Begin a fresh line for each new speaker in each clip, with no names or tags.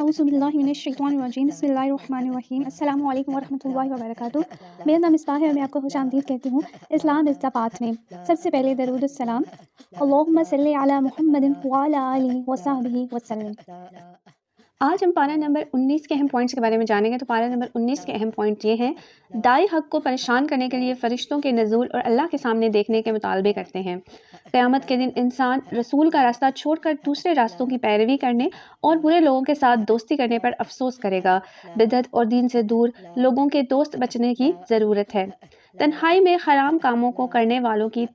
اعوذ باللہ من الشیطان الرجیم بسم اللہ الرحمن الرحیم السلام علیکم ورحمۃ اللہ وبرکاتہ۔ میرا نام مصباح ہے اور میں آپ کو خوش آمدید کہتی ہوں اسلام از دا پاتھ میں۔ سب سے پہلے درود السلام، اللہم صلی علی محمد وعلی آلہ وصحبہ وسلم۔ آج ہم پارہ نمبر 19 کے اہم پوائنٹس کے بارے میں جانیں گے۔ تو پارہ نمبر 19 کے اہم پوائنٹ یہ ہیں، داعی حق کو پریشان کرنے کے لیے فرشتوں کے نزول اور اللہ کے سامنے دیکھنے کے مطالبے کرتے ہیں۔ قیامت کے دن انسان رسول کا راستہ چھوڑ کر دوسرے راستوں کی پیروی کرنے اور برے لوگوں کے ساتھ دوستی کرنے پر افسوس کرے گا۔ بدعت اور دین سے دور لوگوں کے دوست بچنے کی ضرورت ہے۔ تنہائی میں حرام کاموں کو کرنے والوں کی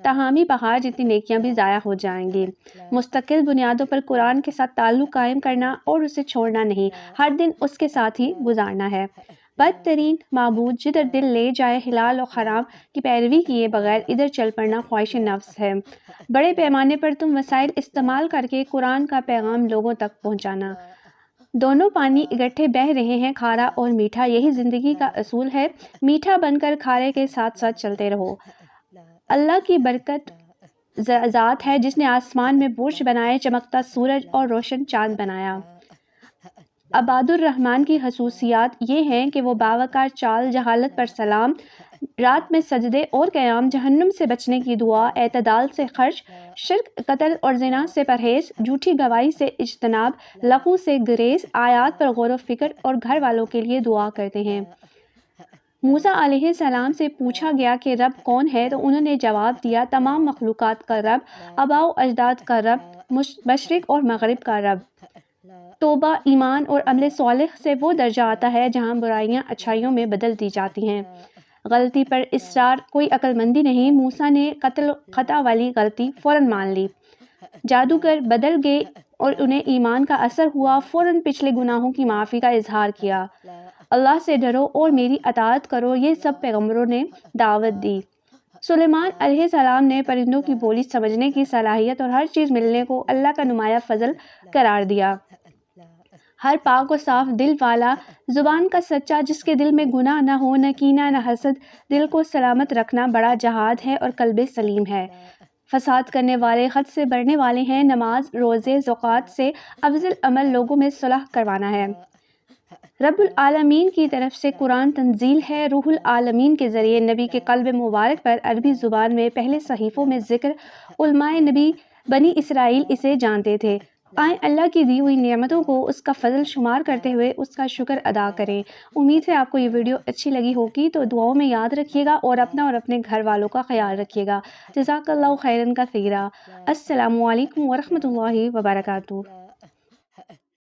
تمامی پہاڑ جتنی نیکیاں بھی ضائع ہو جائیں گی۔ مستقل بنیادوں پر قرآن کے ساتھ تعلق قائم کرنا اور اسے چھوڑنا نہیں، ہر دن اس کے ساتھ ہی گزارنا ہے۔ بدترین معبود جدھر دل لے جائے، حلال اور حرام کی پیروی کیے بغیر ادھر چل پڑنا خواہش نفس ہے۔ بڑے پیمانے پر تم وسائل استعمال کر کے قرآن کا پیغام لوگوں تک پہنچانا۔ دونوں پانی اکٹھے بہہ رہے ہیں، کھارا اور میٹھا، یہی زندگی کا اصول ہے۔ میٹھا بن کر کھارے کے ساتھ ساتھ چلتے رہو۔ اللہ کی برکت ذات ہے جس نے آسمان میں برج بنائے، چمکتا سورج اور روشن چاند بنایا۔ عباد الرحمن کی خصوصیات یہ ہیں کہ وہ باوقار چال، جہالت پر سلام، رات میں سجدے اور قیام، جہنم سے بچنے کی دعا، اعتدال سے خرچ، شرک، قتل اور زنا سے پرہیز، جھوٹی گواہی سے اجتناب، لغو سے گریز، آیات پر غور و فکر اور گھر والوں کے لیے دعا کرتے ہیں۔ موسیٰ علیہ السلام سے پوچھا گیا کہ رب کون ہے تو انہوں نے جواب دیا، تمام مخلوقات کا رب، آباء و اجداد کا رب، مشرق اور مغرب کا رب۔ توبہ، ایمان اور عمل صالح سے وہ درجہ آتا ہے جہاں برائیاں اچھائیوں میں بدل دی جاتی ہیں۔ غلطی پر اصرار کوئی عقل مندی نہیں۔ موسیٰ نے قتل خطا والی غلطی فوراً مان لی۔ جادوگر بدل گئے اور انہیں ایمان کا اثر ہوا، فوراً پچھلے گناہوں کی معافی کا اظہار کیا۔ اللہ سے ڈرو اور میری اطاعت کرو، یہ سب پیغمبروں نے دعوت دی۔ سلیمان علیہ السلام نے پرندوں کی بولی سمجھنے کی صلاحیت اور ہر چیز ملنے کو اللہ کا نمایاں فضل قرار دیا۔ ہر پاک و صاف دل والا، زبان کا سچا، جس کے دل میں گناہ نہ ہو، نہ کینہ نہ حسد، دل کو سلامت رکھنا بڑا جہاد ہے اور قلب سلیم ہے۔ فساد کرنے والے حد سے بڑھنے والے ہیں۔ نماز، روزے، زکوٰۃ سے افضل عمل لوگوں میں صلح کروانا ہے۔ رب العالمین کی طرف سے قرآن تنزیل ہے۔ روح العالمین کے ذریعے نبی کے قلب مبارک پر عربی زبان میں پہلے صحیفوں میں ذکر، علماء نبی بنی اسرائیل اسے جانتے تھے۔ آئیں اللہ کی دی ہوئی نعمتوں کو اس کا فضل شمار کرتے ہوئے اس کا شکر ادا کریں۔ امید ہے آپ کو یہ ویڈیو اچھی لگی ہوگی، تو دعاؤں میں یاد رکھیے گا اور اپنا اور اپنے گھر والوں کا خیال رکھیے گا۔ جزاک اللہ خیرا کثیرا۔ السلام علیکم ورحمۃ اللہ وبرکاتہ۔